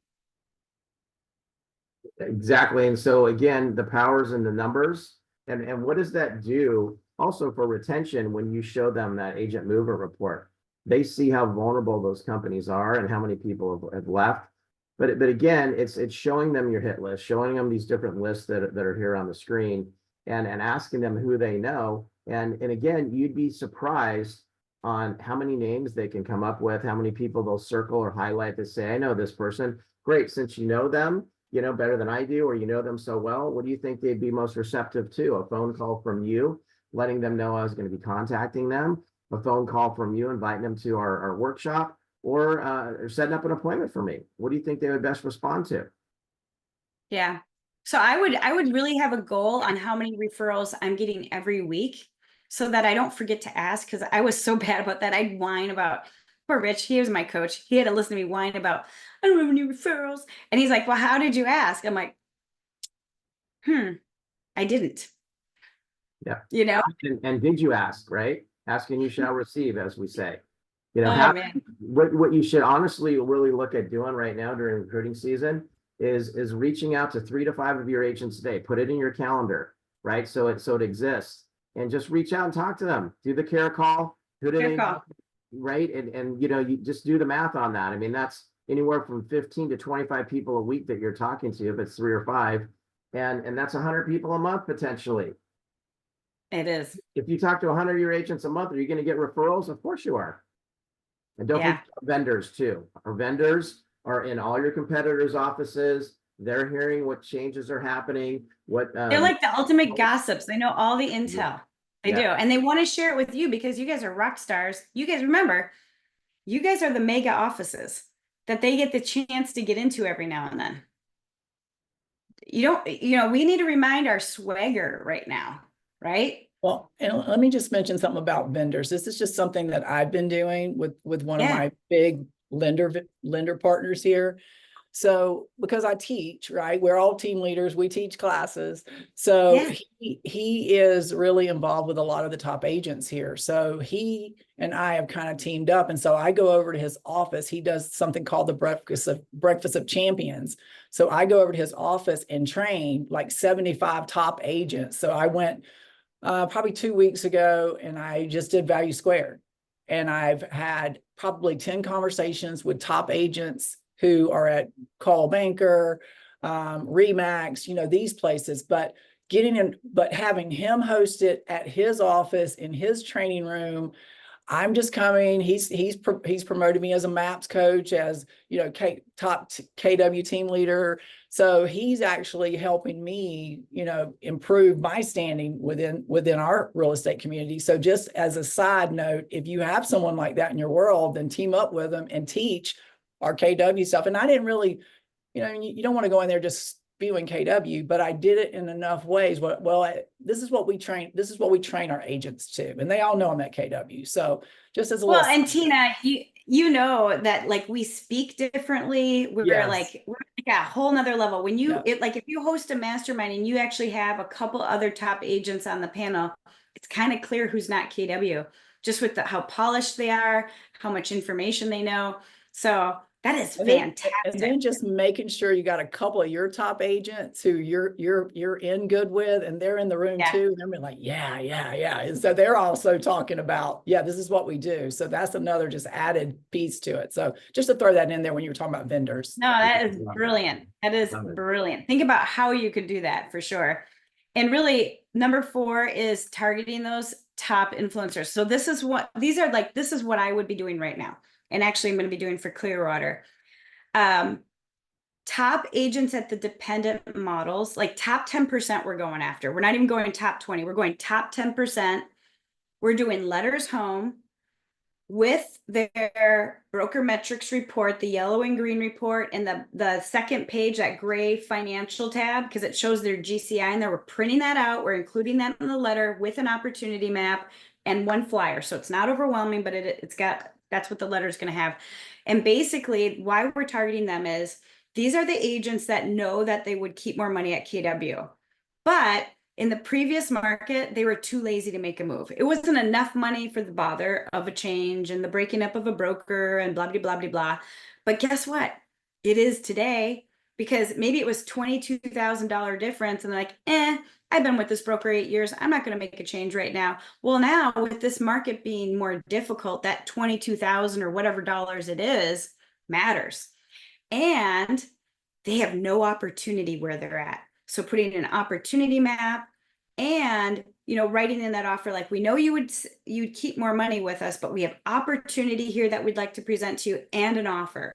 Exactly. And so again, the powers in the numbers. And what does that do also for retention when you show them that agent mover report? They see how vulnerable those companies are and how many people have left. But again, it's showing them your hit list, showing them these different lists that are here on the screen, and asking them who they know. And again, you'd be surprised on how many names they can come up with, how many people they'll circle or highlight to say, I know this person. Great, since you know them, you know better than I do, or you know them so well, what do you think they'd be most receptive to? A phone call from you, letting them know I was going to be contacting them, a phone call from you, inviting them to our workshop, or setting up an appointment for me? What do you think they would best respond to? Yeah. So I would really have a goal on how many referrals I'm getting every week, so that I don't forget to ask, because I was so bad about that. I'd whine about, poor Rich, he was my coach. He had to listen to me whine about, I don't have any referrals. And he's like, well, how did you ask? I'm like, I didn't. Yeah. You know? And did you ask, right? Asking you shall receive, as we say. You know, Oh, man. what you should honestly really look at doing right now during recruiting season is reaching out to 3 to 5 of your agents a day. Put it in your calendar, right? So it exists, and just reach out and talk to them. Do the care call. Who do they know, right? And you know, you just do the math on that. I mean, that's anywhere from 15 to 25 people a week that you're talking to, if it's 3 or 5, and that's 100 people a month potentially. It is. If you talk to 100 of your agents a month, are you going to get referrals? Of course you are. And don't forget vendors too. Our vendors are in all your competitors' offices. They're hearing what changes are happening. They're like the ultimate gossips. They know all the intel. They do. And they want to share it with you because you guys are rock stars. You guys, remember, you guys are the mega offices that they get the chance to get into every now and then. You know, we need to remind our swagger right now, right? Well, and let me just mention something about vendors. This is just something that I've been doing with one of my big lender partners here. So because I teach, right? We're all team leaders. We teach classes. So he is really involved with a lot of the top agents here. So he and I have kind of teamed up. And so I go over to his office. He does something called the Breakfast of Champions. So I go over to his office and train like 75 top agents. So I went probably 2 weeks ago, and I just did Value Squared. And I've had probably 10 conversations with top agents who are at Call Banker, Remax, you know, these places, but having him host it at his office in his training room. I'm just coming. He's promoted me as a MAPS coach, as you know, top KW team leader. So he's actually helping me, you know, improve my standing within our real estate community. So just as a side note, if you have someone like that in your world, then team up with them and teach our KW stuff. And I didn't really, you know, you don't want to go in there just spewing KW, but I did it in enough ways. This is what we train our agents to, and they all know I'm at KW. So just as a little. And Tina, you know that like we speak differently. We're like a whole nother level. When you if you host a mastermind and you actually have a couple other top agents on the panel, it's kind of clear who's not KW, just with how polished they are, how much information they know. So that is fantastic. And then just making sure you got a couple of your top agents who you're in good with, and they're in the room too. And they're like, yeah. And so they're also talking about, this is what we do. So that's another just added piece to it. So just to throw that in there when you were talking about vendors. No, that is brilliant. That is brilliant. Think about how you could do that for sure. And really, number 4 is targeting those top influencers. So this is what I would be doing right now. And actually, I'm going to be doing for Clearwater. Top agents at the dependent models, like top 10% we're going after. We're not even going top 20. We're going top 10%. We're doing letters home with their broker metrics report, the yellow and green report, and the second page, that gray financial tab, because it shows their GCI in there. We're printing that out. We're including that in the letter with an opportunity map and one flyer. So it's not overwhelming, but it's got, that's what the letter is going to have. And basically why we're targeting them is these are the agents that know that they would keep more money at KW. But in the previous market, they were too lazy to make a move. It wasn't enough money for the bother of a change and the breaking up of a broker and blah, blah, blah, blah, blah. But guess what? It is today, because maybe it was $22,000 difference. And they're like, I've been with this broker 8 years. I'm not going to make a change right now. Well, now with this market being more difficult, that 22,000 or whatever dollars it is matters. And they have no opportunity where they're at. So putting an opportunity map and, you know, writing in that offer, like, we know you'd keep more money with us, but we have opportunity here that we'd like to present to you and an offer.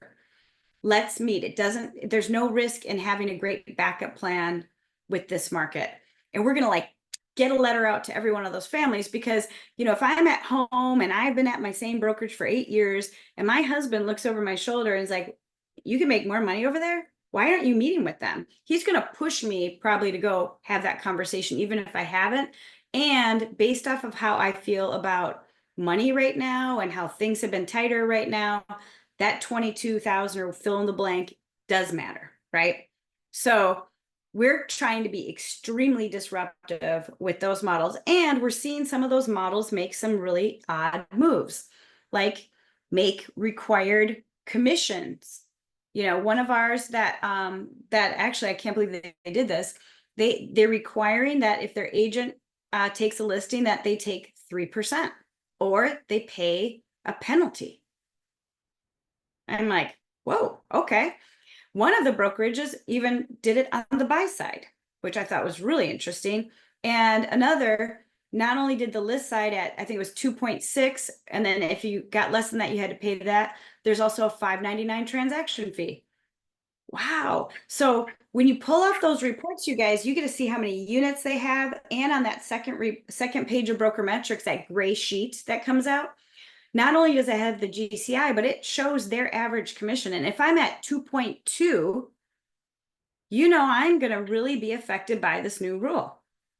Let's meet. There's no risk in having a great backup plan with this market. And we're going to like get a letter out to every one of those families, because, you know, if I'm at home and I've been at my same brokerage for 8 years and my husband looks over my shoulder and is like, you can make more money over there. Why aren't you meeting with them? He's going to push me probably to go have that conversation, even if I haven't. And based off of how I feel about money right now and how things have been tighter right now, that 22,000 or fill in the blank does matter, right? So we're trying to be extremely disruptive with those models. And we're seeing some of those models make some really odd moves, like make required commissions. You know, one of ours that actually, I can't believe they did this. They're requiring that if their agent takes a listing, that they take 3% or they pay a penalty. I'm like, whoa, okay. One of the brokerages even did it on the buy side, which I thought was really interesting. And another not only did the list side at, I think it was 2.6, and then if you got less than that, you had to pay that. There's also a $5.99 transaction fee. Wow. So when you pull off those reports, you guys, you get to see how many units they have. And on that second page of Broker Metrics, that gray sheet that comes out, not only does it have the GCI, but it shows their average commission. And if I'm at 2.2, you know, I'm going to really be affected by this new rule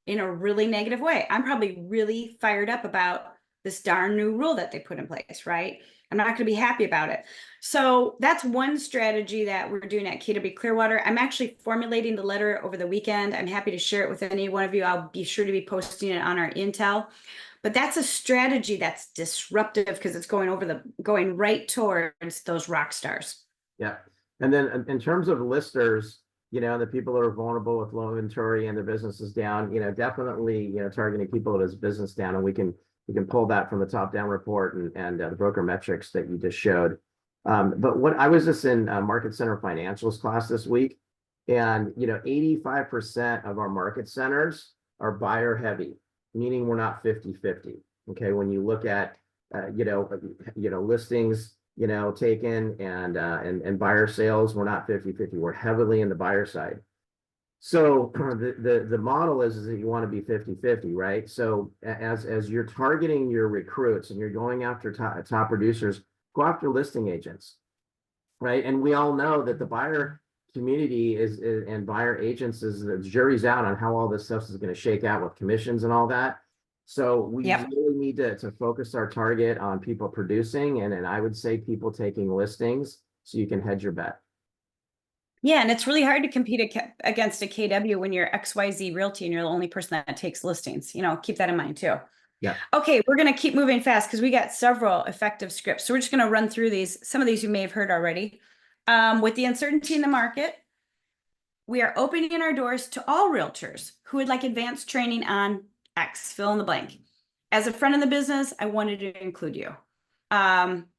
in a really negative way. I'm probably really fired up about this darn new rule that they put in place, right? I'm not going to be happy about it. So that's one strategy that we're doing at KW Clearwater. I'm actually formulating the letter over the weekend. I'm happy to share it with any one of you. I'll be sure to be posting it on our Intel. But that's a strategy that's disruptive because it's going right towards those rock stars. Yeah. And then in terms of listers, you know, the people that are vulnerable with low inventory and their business is down, you know, definitely, you know, targeting people that is business down, and we can pull that from the top down report and the broker metrics that you just showed. But what I was just in Market Center Financials class this week, and, you know, 85% of our market centers are buyer heavy, meaning we're not 50-50. Okay. When you look at, you know, listings, you know, taken and buyer sales, we're not 50-50. We're heavily in the buyer side. So the model is that you want to be 50-50, right? So as you're targeting your recruits and you're going after top producers, go after listing agents, right? And we all know that the buyer community and buyer agents the jury's out on how all this stuff is going to shake out with commissions and all that. So we really need to focus our target on people producing, and I would say people taking listings, so you can hedge your bet. Yeah, and it's really hard to compete against a KW when you're XYZ Realty and you're the only person that takes listings. You know, keep that in mind too. Yeah. Okay, we're going to keep moving fast because we got several effective scripts. So we're just going to run through these. Some of these you may have heard already. With the uncertainty in the market, we are opening our doors to all realtors who would like advanced training on X, fill in the blank. As a friend in the business, I wanted to include you.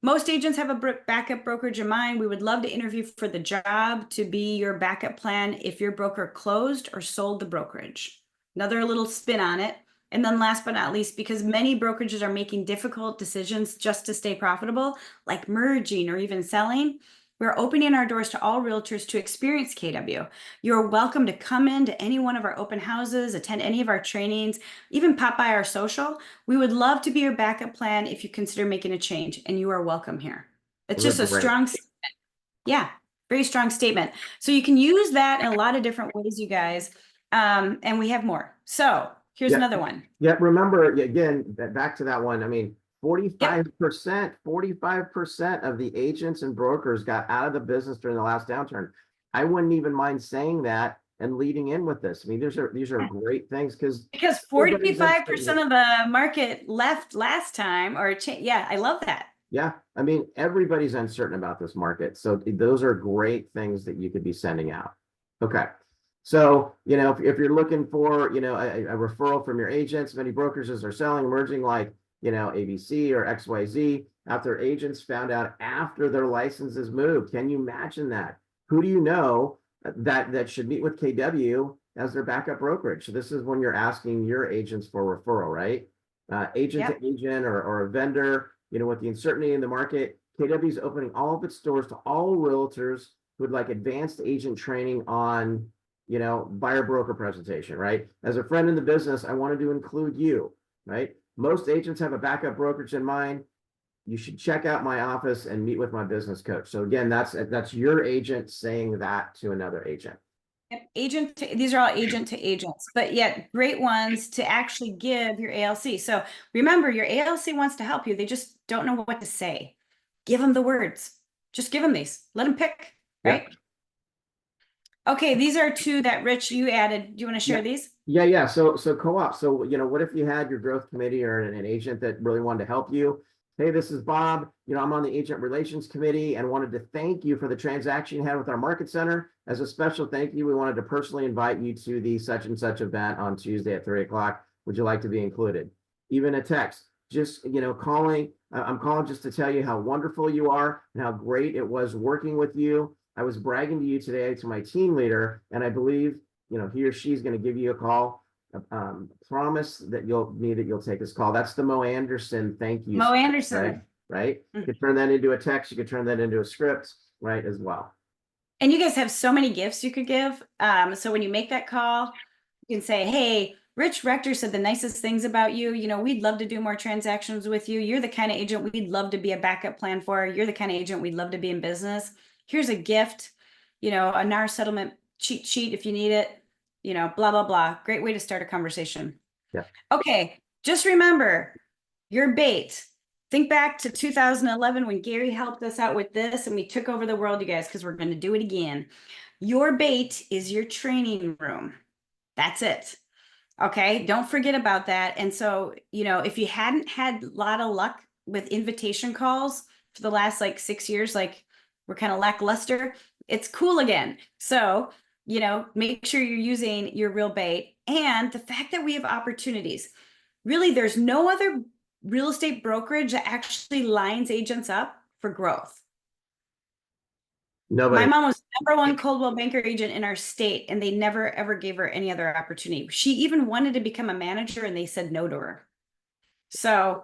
Most agents have a backup brokerage in mind. We would love to interview for the job to be your backup plan if your broker closed or sold the brokerage. Another little spin on it. And then last but not least, because many brokerages are making difficult decisions just to stay profitable, like merging or even selling, we're opening our doors to all realtors to experience KW. You're welcome to come into any one of our open houses, attend any of our trainings, even pop by our social. We would love to be your backup plan if you consider making a change, and you are welcome here. It's just a strong statement. Yeah, very strong statement. So you can use that in a lot of different ways, you guys. And we have more. So here's another one. Yeah, remember, again, back to that one. I mean, 45% of the agents and brokers got out of the business during the last downturn. I wouldn't even mind saying that and leading in with this. I mean, these are great things because 45% of the market left last time or yeah, I love that. yeah, I mean, everybody's uncertain about this market. So those are great things that you could be sending out. Okay. So, you know, if you're looking for, you know, a referral from your agents, many brokerages are selling, emerging like, you know, ABC or XYZ after agents found out after their licenses moved. Can you imagine that? Who do you know that should meet with KW as their backup brokerage? So this is when you're asking your agents for referral, right? Agent to agent or a vendor, you know, with the uncertainty in the market, KW is opening all of its doors to all realtors who would like advanced agent training on, you know, buyer broker presentation, right? As a friend in the business, I wanted to include you, right? Most agents have a backup brokerage in mind. You should check out my office and meet with my business coach. So again, that's your agent saying that to another agent. Yep. These are all agent to agents, but yet great ones to actually give your ALC. So remember, your ALC wants to help you. They just don't know what to say. Give them the words. Just give them these. Let them pick, right? Yep. Okay, these are two that Rich, you added. Do you want to share these? Yeah. So co-op. So, you know, what if you had your growth committee or an agent that really wanted to help you? Hey, this is Bob. You know, I'm on the agent relations committee and wanted to thank you for the transaction you had with our market center. As a special thank you, we wanted to personally invite you to the such and such event on Tuesday at 3 o'clock. Would you like to be included? Even a text, just, you know, calling. I'm calling just to tell you how wonderful you are and how great it was working with you. I was bragging to you today to my team leader, and I believe, you know, he or she's going to give you a call. Promise that you'll take this call. That's the Mo Anderson thank you. Mo Anderson. Right? You could turn that into a text. You could turn that into a script, right, as well. And you guys have so many gifts you could give. So when you make that call, you can say, hey, Rich Rector said the nicest things about you. You know, we'd love to do more transactions with you. You're the kind of agent we'd love to be a backup plan for. You're the kind of agent we'd love to be in business. Here's a gift, you know, a NAR settlement cheat sheet if you need it, you know, blah, blah, blah. Great way to start a conversation. Yeah. Okay. Just remember your bait. Think back to 2011 when Gary helped us out with this and we took over the world, you guys, because we're going to do it again. Your bait is your training room. That's it. Okay. Don't forget about that. And so, you know, if you hadn't had a lot of luck with invitation calls for the last like 6 years, like we're kind of lackluster, it's cool again. So, you know, make sure you're using your real bait and the fact that we have opportunities. Really, there's no other real estate brokerage that actually lines agents up for growth. Nobody. My mom was #1 Coldwell Banker agent in our state, and they never ever gave her any other opportunity. She even wanted to become a manager, and they said no to her. So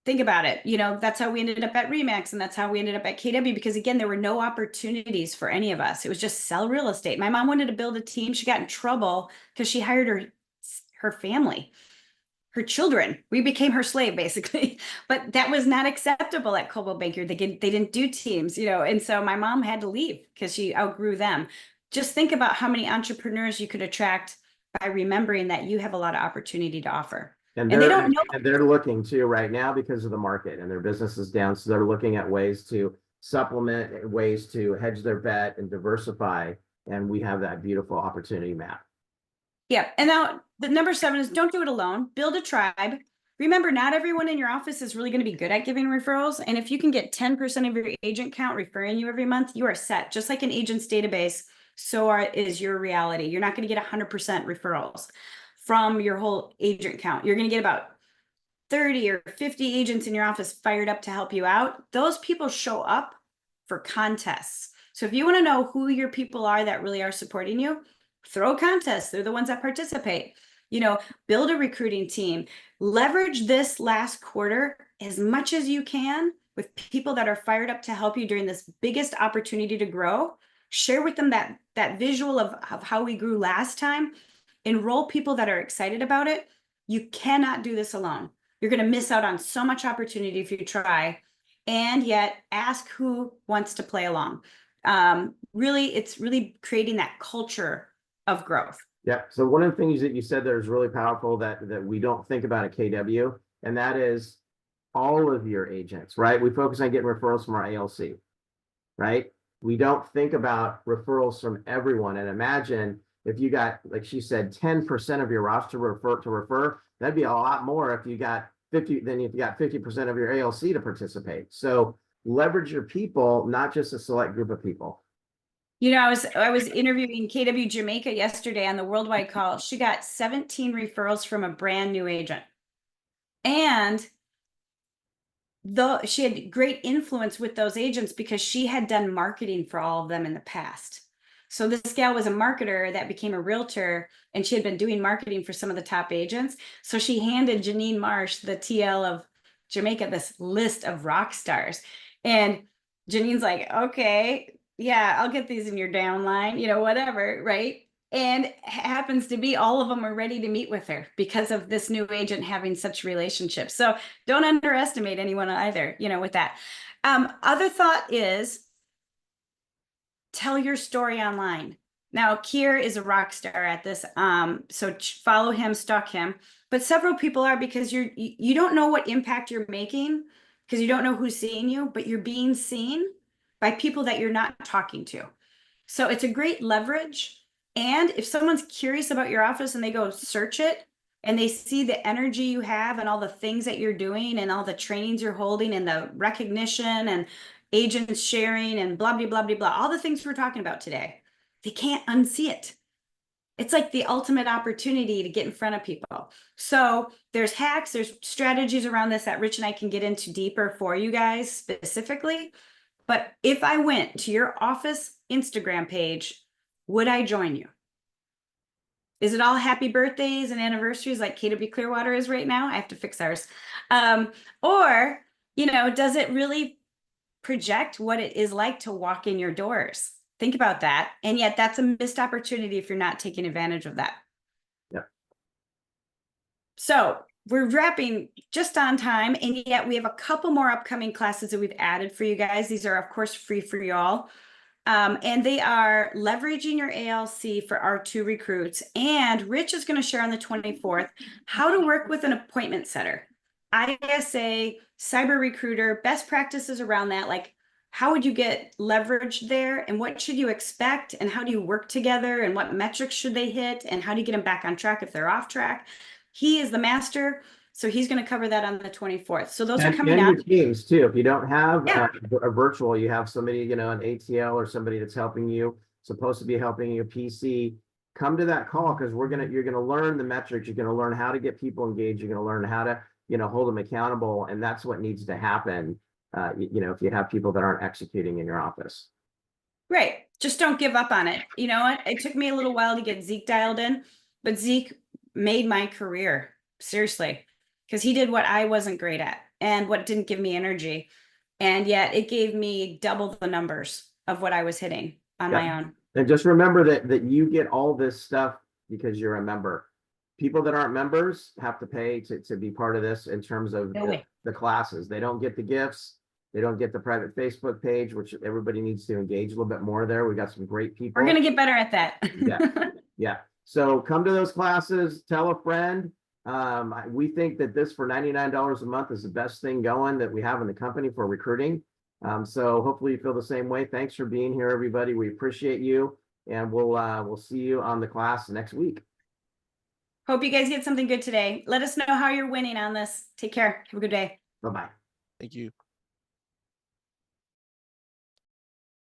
think about it. You know, that's how we ended up at Remax, and that's how we ended up at KW, because again, there were no opportunities for any of us. It was just sell real estate. My mom wanted to build a team. She got in trouble because she hired her family, her children. We became her slave basically, but that was not acceptable at Coldwell Banker. They didn't do teams, you know, and so my mom had to leave because she outgrew them. Just think about how many entrepreneurs you could attract by remembering that you have a lot of opportunity to offer. And they don't know. And they're looking too right now because of the market and their business is down. So they're looking at ways to supplement, ways to hedge their bet and diversify. And we have that beautiful opportunity map. Yeah. And now the number 7 is don't do it alone. Build a tribe. Remember, not everyone in your office is really going to be good at giving referrals. And if you can get 10% of your agent count referring you every month, you are set. Just like an agent's database, is your reality. You're not going to get 100% referrals from your whole agent count. You're going to get about 30 or 50 agents in your office fired up to help you out. Those people show up for contests. So if you want to know who your people are that really are supporting you, throw contests. They're the ones that participate. You know, build a recruiting team. Leverage this last quarter as much as you can with people that are fired up to help you during this biggest opportunity to grow. Share with them that visual of how we grew last time. Enroll people that are excited about it. You cannot do this alone. You're going to miss out on so much opportunity if you try. And yet ask who wants to play along. Really, it's really creating that culture of growth. Yeah. So one of the things that you said there is really powerful that we don't think about at KW, and that is all of your agents, right? We focus on getting referrals from our ALC, right? We don't think about referrals from everyone. And imagine if you got, like she said, 10% of your roster refer, that'd be a lot more if you got 50 than if you got 50% of your ALC to participate. So leverage your people, not just a select group of people. You know, I was interviewing KW Jamaica yesterday on the worldwide call. She got 17 referrals from a brand new agent. And though she had great influence with those agents because she had done marketing for all of them in the past. So this gal was a marketer that became a realtor, and she had been doing marketing for some of the top agents. So she handed Janine Marsh, the TL of Jamaica, this list of rock stars. And Janine's like, okay, yeah, I'll get these in your downline, you know, whatever, right? And happens to be all of them are ready to meet with her because of this new agent having such relationships. So don't underestimate anyone either, you know, with that. Other thought is tell your story online. Now, Kier is a rock star at this. So follow him, stalk him. But several people are, because you don't know what impact you're making because you don't know who's seeing you, but you're being seen by people that you're not talking to. So it's a great leverage. And if someone's curious about your office and they go search it and they see the energy you have and all the things that you're doing and all the trainings you're holding and the recognition and agents sharing and blah, blah, blah, blah, blah, all the things we're talking about today, they can't unsee it. It's like the ultimate opportunity to get in front of people. So there's hacks, there's strategies around this that Rich and I can get into deeper for you guys specifically. But if I went to your office Instagram page, would I join you? Is it all happy birthdays and anniversaries like KW Clearwater is right now? I have to fix ours. Or, you know, does it really project what it is like to walk in your doors? Think about that. And yet that's a missed opportunity if you're not taking advantage of that. Yeah. So we're wrapping just on time, and yet we have a couple more upcoming classes that we've added for you guys. These are, of course, free for y'all. And they are leveraging your ALC for R2 recruits. And Rich is going to share on the 24th how to work with an appointment setter, ISA, cyber recruiter, best practices around that. Like, how would you get leverage there, and what should you expect, and how do you work together, and what metrics should they hit, and how do you get them back on track if they're off track? He is the master. So he's going to cover that on the 24th. So those are coming and out. your teams too. If you don't have Yeah. a virtual, you have somebody, you know, an ATL or somebody that's helping you, supposed to be helping you, PC. Come to that call, because you're gonna learn the metrics. You're gonna learn how to get people engaged. You're gonna learn how to, you know, hold them accountable, and that's what needs to happen. You know, if you have people that aren't executing in your office. Right. Just don't give up on it. You know what? It took me a little while to get Zeke dialed in, but Zeke made my career, seriously, because he did what I wasn't great at and what didn't give me energy. And yet it gave me double the numbers of what I was hitting on my own. And just remember that you get all this stuff because you're a member. People that aren't members have to pay to be part of this in terms of the classes. They don't get the gifts. They don't get the private Facebook page, which everybody needs to engage a little bit more there. We got some great people. We're going to get better at that. Yeah. So come to those classes, tell a friend. We think that this for $99 a month is the best thing going that we have in the company for recruiting. So hopefully you feel the same way. Thanks for being here, everybody. We appreciate you, and we'll see you on the class next week. Hope you guys get something good today. Let us know how you're winning on this. Take care. Have a good day. Bye-bye. Thank you.